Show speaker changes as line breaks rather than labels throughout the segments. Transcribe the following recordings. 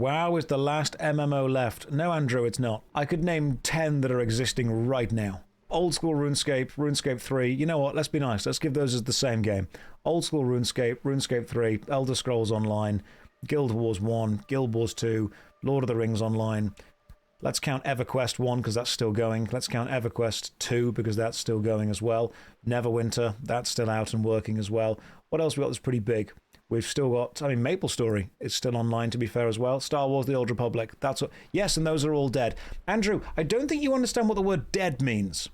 WoW is the last MMO left. No, Andrew, it's not. I could name 10 that are existing right now. Old school RuneScape, RuneScape 3. You know what? Let's be nice. Let's give those as the same game. Old school RuneScape, RuneScape 3, Elder Scrolls Online, Guild Wars 1, Guild Wars 2, Lord of the Rings Online. Let's count EverQuest 1 because that's still going. Let's count EverQuest 2 because that's still going as well. Neverwinter, that's still out and working as well. What else we got that's pretty big? We've still got, I mean, MapleStory is still online, to be fair, as well. Star Wars The Old Republic, that's what... Yes, and those are all dead. Andrew, I don't think you understand what the word dead means.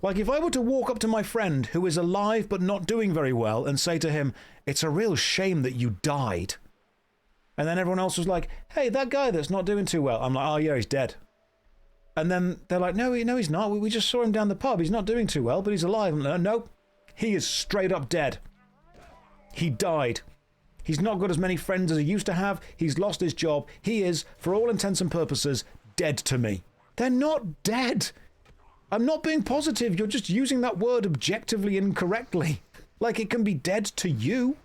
Like, if I were to walk up to my friend who is alive but not doing very well and say to him, it's a real shame that you died. And then everyone else was like, hey, that guy that's not doing too well. I'm like, oh, yeah, he's dead. And then they're like, no, he's not. We just saw him down the pub. He's not doing too well, but he's alive. I'm like, nope. He is straight up dead. He died. He's not got as many friends as he used to have. He's lost his job. He is, for all intents and purposes, dead to me. They're not dead. I'm not being positive. You're just using that word objectively incorrectly. Like, it can be dead to you.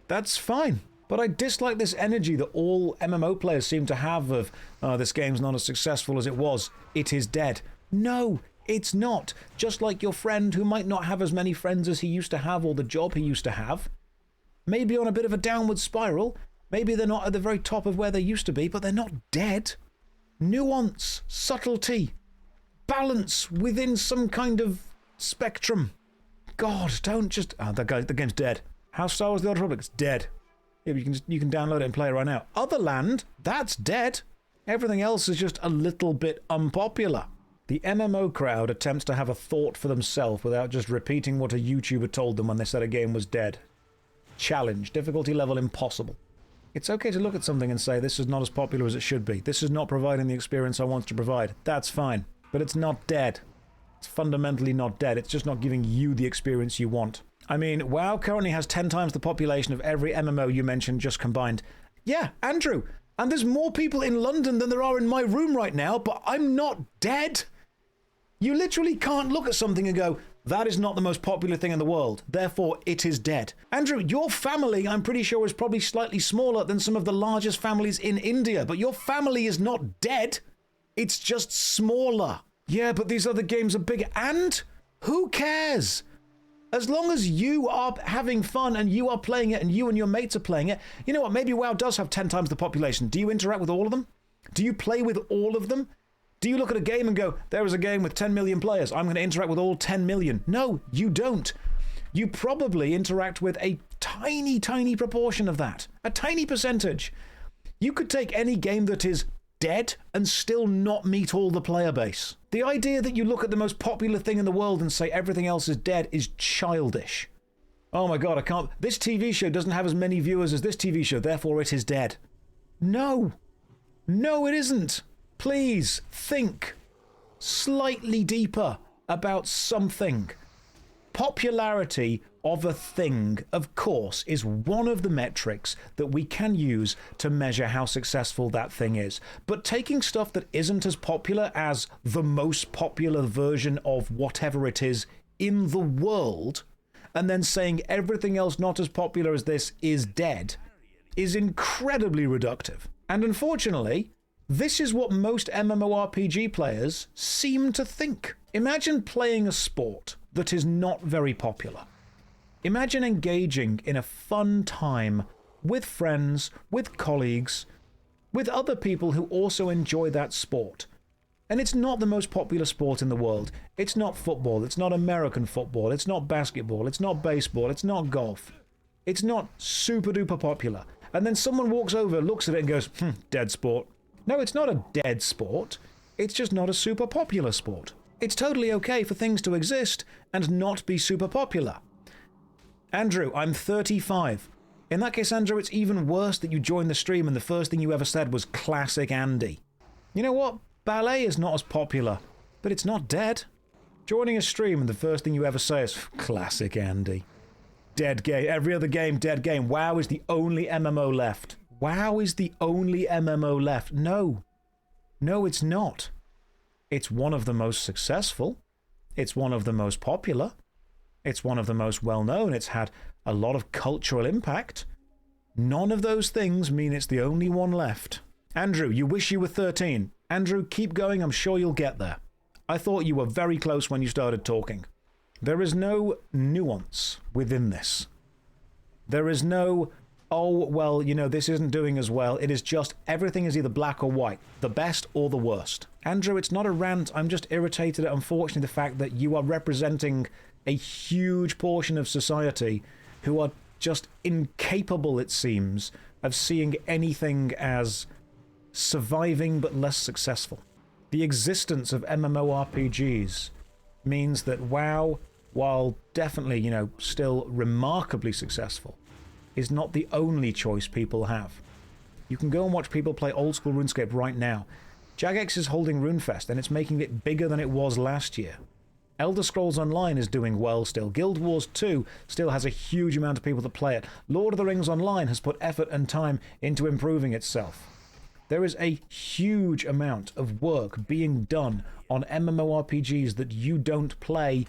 That's fine. But I dislike this energy that all MMO players seem to have of, oh, this game's not as successful as it was. It is dead. No, it's not. Just like your friend who might not have as many friends as he used to have or the job he used to have. Maybe on a bit of a downward spiral. Maybe they're not at the very top of where they used to be, but they're not dead. Nuance, subtlety, balance within some kind of spectrum. God, don't just... Oh, the game's dead. How Star Wars The Old Republic? It's dead. Yeah, but you can download it and play it right now. Otherland, that's dead. Everything else is just a little bit unpopular. The MMO crowd attempts to have a thought for themselves without just repeating what a YouTuber told them when they said a game was dead. Challenge. Difficulty level impossible. It's okay to look at something and say, this is not as popular as it should be. This is not providing the experience I want to provide. That's fine. But it's not dead. It's fundamentally not dead. It's just not giving you the experience you want. I mean, WoW currently has 10 times the population of every MMO you mentioned just combined. Yeah, Andrew. And there's more people in London than there are in my room right now, but I'm not dead. You literally can't look at something and go, that is not the most popular thing in the world, therefore it is dead. Andrew, your family, I'm pretty sure, is probably slightly smaller than some of the largest families in India, but your family is not dead. It's just smaller. Yeah, but these other games are bigger. And who cares? As long as you are having fun and you are playing it and you and your mates are playing it, you know what, maybe WoW does have 10 times the population. Do you interact with all of them? Do you play with all of them? Do you look at a game and go, there is a game with 10 million players, I'm going to interact with all 10 million? No, you don't. You probably interact with a tiny, tiny proportion of that. A tiny percentage. You could take any game that is dead and still not meet all the player base. The idea that you look at the most popular thing in the world and say everything else is dead is childish. Oh my god, I can't... This TV show doesn't have as many viewers as this TV show, therefore it is dead. No. No, it isn't. Please think slightly deeper about something. Popularity of a thing, of course, is one of the metrics that we can use to measure how successful that thing is. But taking stuff that isn't as popular as the most popular version of whatever it is in the world, and then saying everything else not as popular as this is dead, is incredibly reductive. And unfortunately, this is what most MMORPG players seem to think. Imagine playing a sport that is not very popular. Imagine engaging in a fun time with friends, with colleagues, with other people who also enjoy that sport. And it's not the most popular sport in the world. It's not football, it's not American football, it's not basketball, it's not baseball, it's not golf. It's not super duper popular. And then someone walks over, looks at it and goes, dead sport. No, it's not a dead sport. It's just not a super popular sport. It's totally okay for things to exist and not be super popular. Andrew, I'm 35. In that case, Andrew, it's even worse that you joined the stream and the first thing you ever said was classic Andy. You know what? Ballet is not as popular, but it's not dead. Joining a stream and the first thing you ever say is classic Andy. Dead game. Every other game, dead game. WoW is the only MMO left. WoW is the only MMO left. No. No, it's not. It's one of the most successful. It's one of the most popular. It's one of the most well-known. It's had a lot of cultural impact. None of those things mean it's the only one left. Andrew, you wish you were 13. Andrew, keep going. I'm sure you'll get there. I thought you were very close when you started talking. There is no nuance within this. There is no, oh, well, you know, this isn't doing as well. It is just everything is either black or white, the best or the worst. Andrew, it's not a rant. I'm just irritated at, unfortunately, the fact that you are representing a huge portion of society who are just incapable, it seems, of seeing anything as surviving but less successful. The existence of MMORPGs means that WoW, while definitely, you know, still remarkably successful, is not the only choice people have. You can go and watch people play old school RuneScape right now. Jagex is holding RuneFest and it's making it bigger than it was last year. Elder Scrolls Online is doing well still. Guild Wars 2 still has a huge amount of people that play it. Lord of the Rings Online has put effort and time into improving itself. There is a huge amount of work being done on MMORPGs that you don't play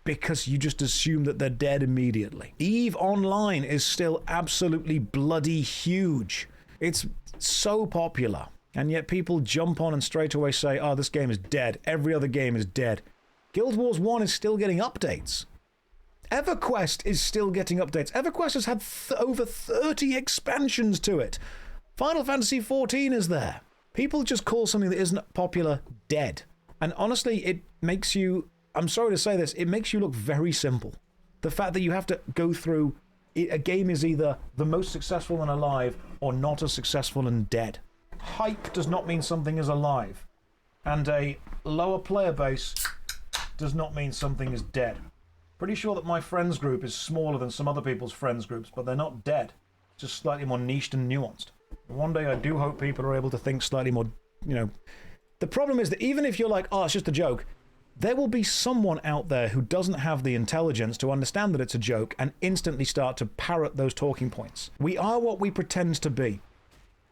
because you just assume that they're dead immediately. EVE Online is still absolutely bloody huge. It's so popular, and yet people jump on and straight away say, oh, this game is dead. Every other game is dead. Guild Wars 1 is still getting updates. EverQuest is still getting updates. EverQuest has had over 30 expansions to it. Final Fantasy XIV is there. People just call something that isn't popular dead. And honestly, it makes you, I'm sorry to say this, it makes you look very simple. The fact that you have to go through, a game is either the most successful and alive or not as successful and dead. Hype does not mean something is alive. And a lower player base does not mean something is dead. Pretty sure that my friends group is smaller than some other people's friends groups, but they're not dead. Just slightly more niched and nuanced. One day I do hope people are able to think slightly more, you know. The problem is that even if you're like, oh, it's just a joke, there will be someone out there who doesn't have the intelligence to understand that it's a joke and instantly start to parrot those talking points. We are what we pretend to be.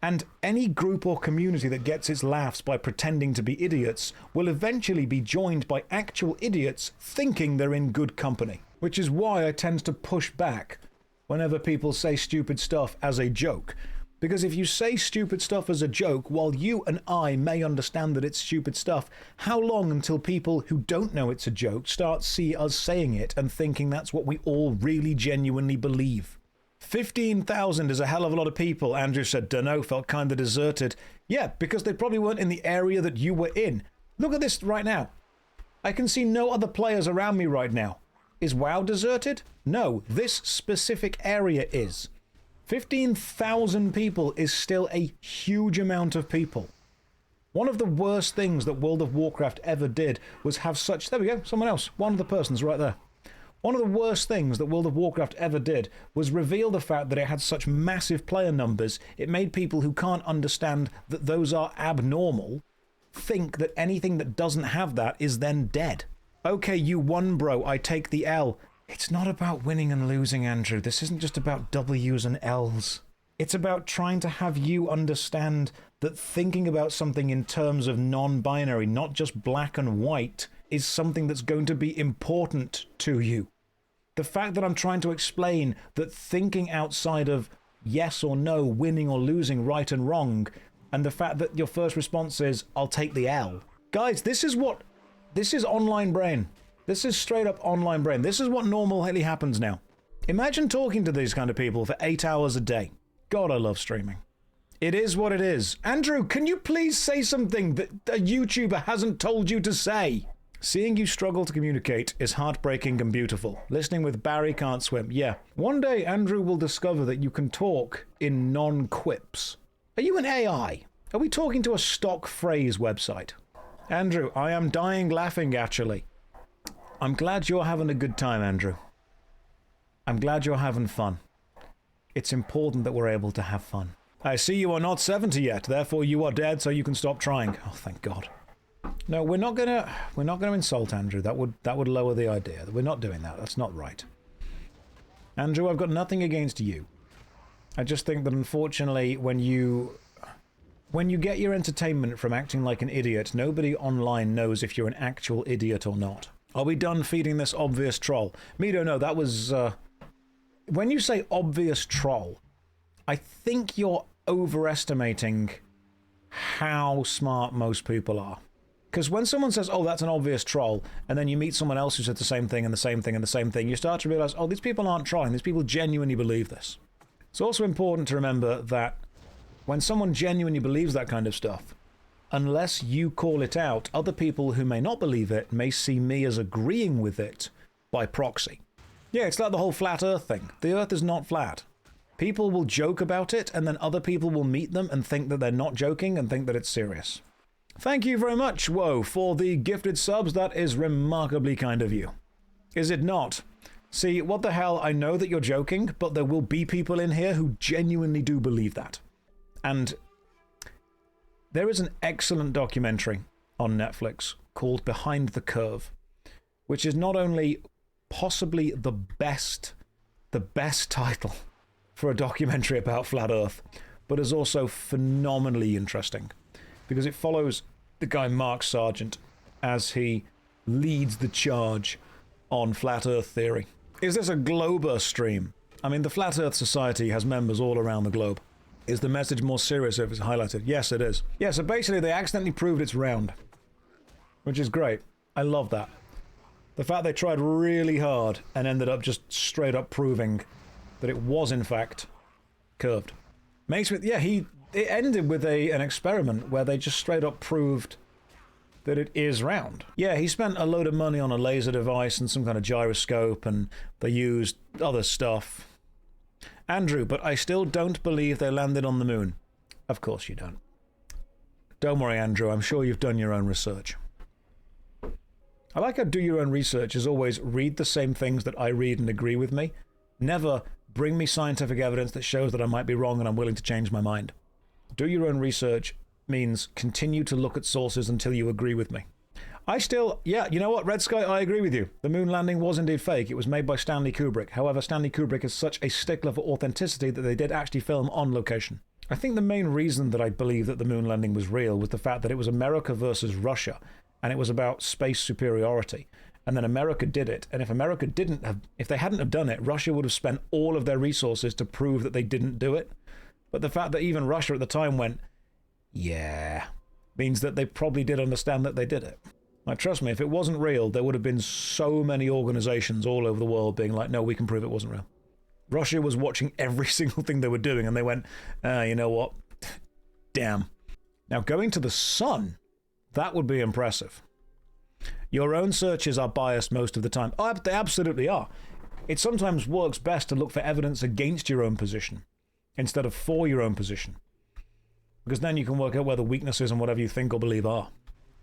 And any group or community that gets its laughs by pretending to be idiots will eventually be joined by actual idiots thinking they're in good company. Which is why I tend to push back whenever people say stupid stuff as a joke. Because if you say stupid stuff as a joke, while you and I may understand that it's stupid stuff, how long until people who don't know it's a joke start see us saying it and thinking that's what we all really genuinely believe? 15,000 is a hell of a lot of people, Andrew said. Dunno, felt kinda deserted. Yeah, because they probably weren't in the area that you were in. Look at this right now. I can see no other players around me right now. Is WoW deserted? No, this specific area is. 15,000 people is still a huge amount of people. One of the worst things that World of Warcraft ever did was have such... There we go, someone else. One of the persons right there. One of the worst things that World of Warcraft ever did was reveal the fact that it had such massive player numbers, it made people who can't understand that those are abnormal think that anything that doesn't have that is then dead. Okay, you won, bro. I take the L. It's not about winning and losing, Andrew. This isn't just about W's and L's. It's about trying to have you understand that thinking about something in terms of non-binary, not just black and white, is something that's going to be important to you. The fact that I'm trying to explain that thinking outside of yes or no, winning or losing, right and wrong, and the fact that your first response is, I'll take the L. Guys, this is online brain. This is straight up online brain. This is what normally happens now. Imagine talking to these kind of people for 8 hours a day. God, I love streaming. It is what it is. Andrew, can you please say something that a YouTuber hasn't told you to say? Seeing you struggle to communicate is heartbreaking and beautiful. Listening with Barry can't swim. Yeah. One day, Andrew will discover that you can talk in non-quips. Are you an AI? Are we talking to a stock phrase website? Andrew, I am dying laughing, actually. I'm glad you're having a good time, Andrew. I'm glad you're having fun. It's important that we're able to have fun. I see you are not 70 yet, therefore you are dead, so you can stop trying. Oh, thank God. No, we're not gonna insult Andrew. That would lower the idea. We're not doing that. That's not right. Andrew, I've got nothing against you. I just think that unfortunately when you get your entertainment from acting like an idiot, nobody online knows if you're an actual idiot or not. Are we done feeding this obvious troll? Mido, no, that was... When you say obvious troll, I think you're overestimating how smart most people are. Because when someone says, oh, that's an obvious troll, and then you meet someone else who said the same thing and the same thing and the same thing, you start to realize, oh, these people aren't trolling. These people genuinely believe this. It's also important to remember that when someone genuinely believes that kind of stuff, unless you call it out, other people who may not believe it may see me as agreeing with it by proxy. Yeah, it's like the whole flat Earth thing. The Earth is not flat. People will joke about it, and then other people will meet them and think that they're not joking and think that it's serious. Thank you very much, WoW, for the gifted subs. That is remarkably kind of you. Is it not? See, what the hell, I know that you're joking, but there will be people in here who genuinely do believe that. And there is an excellent documentary on Netflix called Behind the Curve, which is not only possibly the best title for a documentary about Flat Earth, but is also phenomenally interesting, because it follows the guy Mark Sargent as he leads the charge on Flat Earth theory. Is this a Glober stream? I mean, the Flat Earth Society has members all around the globe. Is the message more serious if it's highlighted? Yes, it is. Yeah, so basically they accidentally proved it's round, which is great. I love that. The fact they tried really hard and ended up just straight up proving that it was in fact curved. Makes me, yeah, it ended with an experiment where they just straight up proved that it is round. Yeah, he spent a load of money on a laser device and some kind of gyroscope, and they used other stuff. Andrew, but I still don't believe they landed on the moon. Of course you don't. Don't worry, Andrew, I'm sure you've done your own research. I like how do your own research is always read the same things that I read and agree with me. Never bring me scientific evidence that shows that I might be wrong and I'm willing to change my mind. Do your own research means continue to look at sources until you agree with me. Yeah, you know what, Red Sky, I agree with you. The moon landing was indeed fake. It was made by Stanley Kubrick. However, Stanley Kubrick is such a stickler for authenticity that they did actually film on location. I think the main reason that I believe that the moon landing was real was the fact that it was America versus Russia, and it was about space superiority. And then America did it, and if they hadn't have done it, Russia would have spent all of their resources to prove that they didn't do it. But the fact that even Russia at the time went, yeah, means that they probably did understand that they did it. Like, trust me, if it wasn't real, there would have been so many organizations all over the world being like, no, we can prove it wasn't real. Russia was watching every single thing they were doing, and they went, you know what? Damn. Now, going to the sun, that would be impressive. Your own searches are biased most of the time. Oh, they absolutely are. It sometimes works best to look for evidence against your own position instead of for your own position, because then you can work out where the weaknesses and whatever you think or believe are.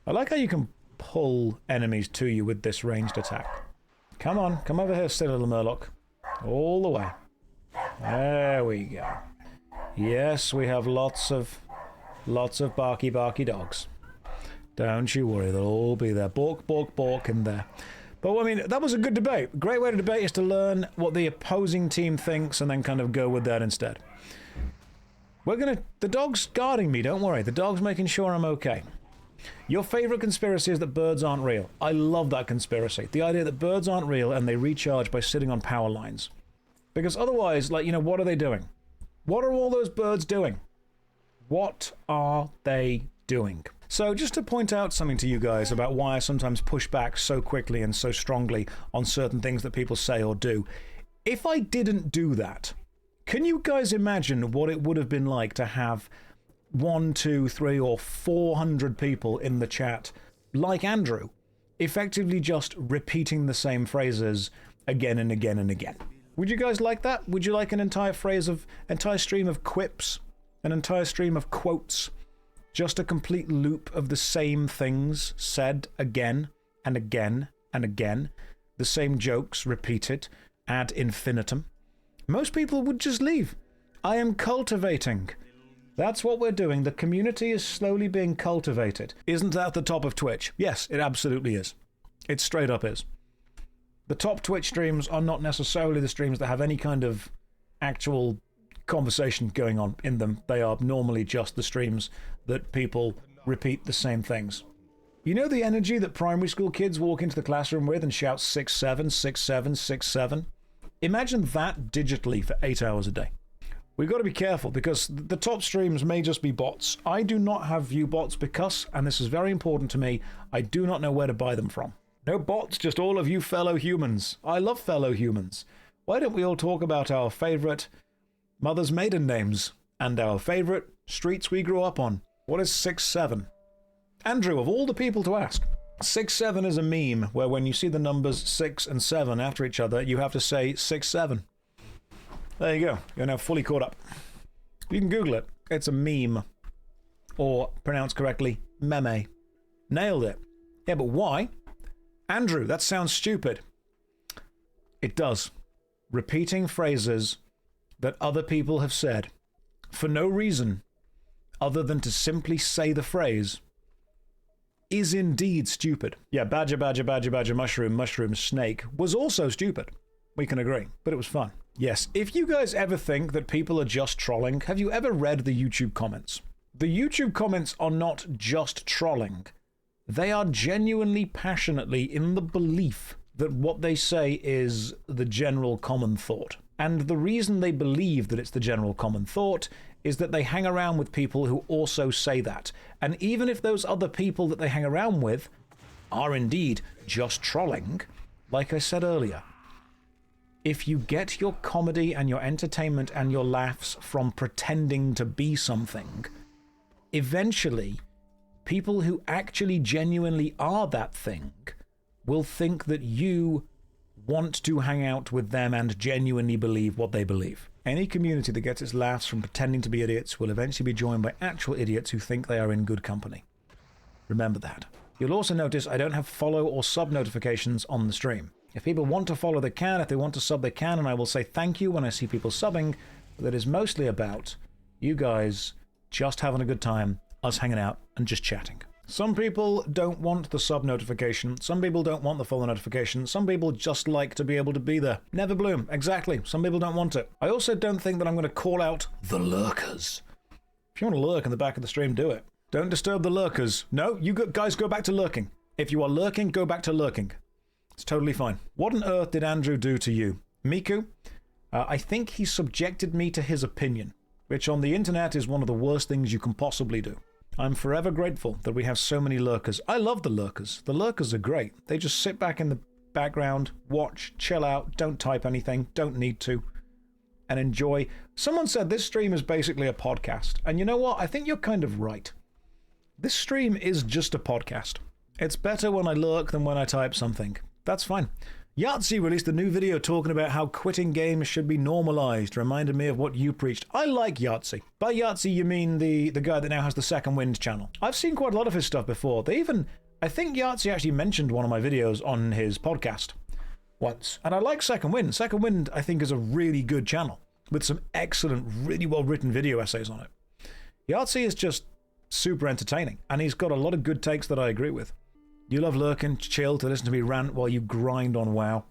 I like how you can pull enemies to you with this ranged attack. Come on, come over here, silly little Murloc. All the way. There we go. Yes, we have lots of barky dogs. Don't you worry, they'll all be there. Bork, bork, bork in there. But, I mean, that was a good debate. Great way to debate is to learn what the opposing team thinks and then kind of go with that instead. The dog's guarding me, don't worry. The dog's making sure I'm okay. Your favorite conspiracy is that birds aren't real. I love that conspiracy. The idea that birds aren't real and they recharge by sitting on power lines. Because otherwise, like, you know, what are they doing? What are all those birds doing? What are they doing? So just to point out something to you guys about why I sometimes push back so quickly and so strongly on certain things that people say or do. If I didn't do that, can you guys imagine what it would have been like to have 1, 2, 3, or 400 people in the chat, like Andrew, effectively just repeating the same phrases again and again and again? Would you guys like that? Would you like an entire stream of quips, an entire stream of quotes, just a complete loop of the same things said again and again and again, the same jokes repeated ad infinitum? Most people would just leave. I am cultivating. That's what we're doing. The community is slowly being cultivated. Isn't that the top of Twitch? Yes, it absolutely is. It straight up is. The top Twitch streams are not necessarily the streams that have any kind of actual conversation going on in them. They are normally just the streams that people repeat the same things. You know the energy that primary school kids walk into the classroom with and shout 6-7, 6-7, 6-7? Imagine that digitally for 8 hours a day. We've got to be careful because the top streams may just be bots. I do not have view bots because, and this is very important to me, I do not know where to buy them from. No bots, just all of you fellow humans. I love fellow humans. Why don't we all talk about our favourite mother's maiden names and our favourite streets we grew up on? What is 6-7? Andrew, of all the people to ask. 6-7 is a meme where when you see the numbers 6 and 7 after each other, you have to say 6-7. There you go. You're now fully caught up. You can Google it. It's a meme. Or, pronounced correctly, meme. Nailed it. Yeah, but why? Andrew, that sounds stupid. It does. Repeating phrases that other people have said for no reason other than to simply say the phrase is indeed stupid. Yeah, badger, badger, badger, badger, mushroom, mushroom, snake was also stupid. We can agree, but it was fun. Yes, if you guys ever think that people are just trolling, have you ever read the YouTube comments? The YouTube comments are not just trolling. They are genuinely, passionately in the belief that what they say is the general common thought. And the reason they believe that it's the general common thought is that they hang around with people who also say that. And even if those other people that they hang around with are indeed just trolling, like I said earlier, if you get your comedy and your entertainment and your laughs from pretending to be something, eventually people who actually genuinely are that thing will think that you want to hang out with them and genuinely believe what they believe. Any community that gets its laughs from pretending to be idiots will eventually be joined by actual idiots who think they are in good company. Remember that. You'll also notice I don't have follow or sub notifications on the stream. If people want to follow, they can. If they want to sub, they can. And I will say thank you when I see people subbing. But that is mostly about you guys just having a good time, us hanging out and just chatting. Some people don't want the sub notification. Some people don't want the follow notification. Some people just like to be able to be there. Never bloom. Exactly. Some people don't want it. I also don't think that I'm going to call out the lurkers. If you want to lurk in the back of the stream, do it. Don't disturb the lurkers. No, you guys go back to lurking. If you are lurking, go back to lurking. It's totally fine. What on earth did Andrew do to you? Miku? I think he subjected me to his opinion, which on the internet is one of the worst things you can possibly do. I'm forever grateful that we have so many lurkers. I love the lurkers. The lurkers are great. They just sit back in the background, watch, chill out, don't type anything, don't need to, and enjoy. Someone said this stream is basically a podcast. And you know what? I think you're kind of right. This stream is just a podcast. It's better when I lurk than when I type something. That's fine. Yahtzee released a new video talking about how quitting games should be normalized. Reminded me of what you preached. I like Yahtzee. By Yahtzee, you mean the guy that now has the Second Wind channel. I've seen quite a lot of his stuff before. I think Yahtzee actually mentioned one of my videos on his podcast once. And I like Second Wind. Second Wind, I think, is a really good channel with some excellent, really well-written video essays on it. Yahtzee is just super entertaining. And he's got a lot of good takes that I agree with. You love lurking, chill, to listen to me rant while you grind on WoW.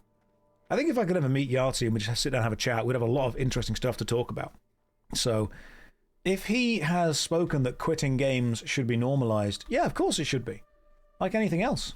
I think if I could ever meet Yahtzee and we just sit down and have a chat, we'd have a lot of interesting stuff to talk about. So, if he has spoken that quitting games should be normalized, yeah, of course it should be. Like anything else.